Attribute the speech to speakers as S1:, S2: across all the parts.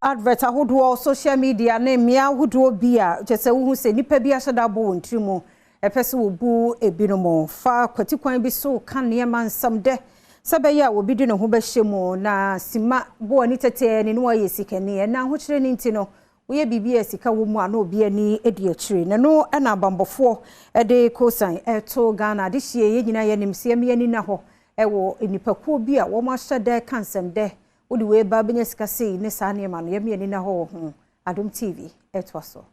S1: advert ahodoɔ social media na mmea ahodoɔ bi a kyese wo hu se nipa bi ahyɛ da bo wontrimu epese wo bu ebinom fa kwatikwan bi so ka nneɛma nsam de sɛbɛyɛ a obi di ne ho bɛhyɛ mu na sima bo ani tete ne no ayɛ sikani na ho kyerɛ ne nti no woyɛ bibia sika wo mu a na obi ani edi akyire na no na bambɔfoɔ de kosan to Ghana de hye ye nyina yɛ nimse me ani na hɔ ɛwɔ nipakuo bi a wɔn ahyɛ da ka nsam de Udi we ba Premtobre Kasee ne saa nneɛma no yɛme ani na hɔ ho Adom TV ɛtoa so.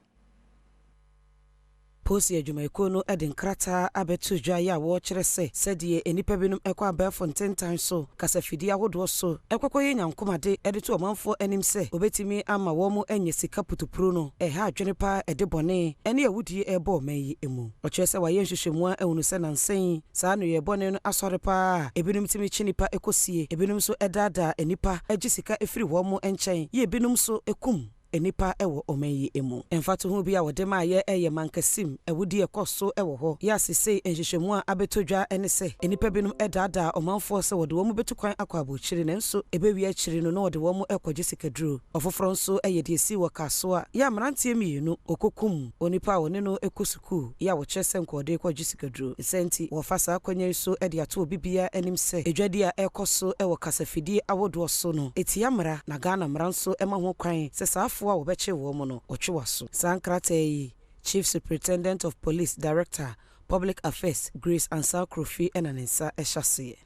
S2: Posi adwumayɛkuo no ɛde nkrata abeto dwa ya wo kyerɛ sɛ sɛdeɛ enipa binom ɛkɔ abɛfo ntentan so kasafidi ahodoɔ so ɛkɔkɔyɛ nyankomade ɛde to ɔmanfoɔ anim sɛ obetimi ama wɔn mu anya sika putupuro no ɛha adwene pa ɛde bɔne ɛne awudie ɛbɔ ɔman yi emu ɔkyerɛ sɛ wayɛ nhwehwɛmu a ɛhunu sɛ nansen saa no yɛ bɔne no asɔre pa ebinom timi kyi nipa ɛkɔsie ebinom so ɛdaadaa enipa ɛgye sika ɛfiri wɔn mu nkyɛn yɛ ebinom so ɛkum enipa ewo omenyi emu emfato hu bia wode ma ye eye mankasim ewudi ekoso ewo ho ya sese enhwehwemu a abetodwa ene se enipa binum edada omanfo se wode wo mu betukwan akwa abochiri ne nso ebewi achiri no wode wo mu ekwaje sikaduro ofoforo nso eye de esi wo kaso a ya mrantie mienu okokum onipa wone no ekosuku ya wo kyese nkode ekwaje sikaduro senti wo fasa akwanya so ede ato obibia anim se edwadi a ekoso ewo kasafidi awodo so no etiyamra na Ghana mranso ema ho kwan se saafo a wobeche wo mu no otwewaso sankrata yi Chief Superintendent of Police Director Public Affairs Grace Ansah Krofi enanensa ehyasie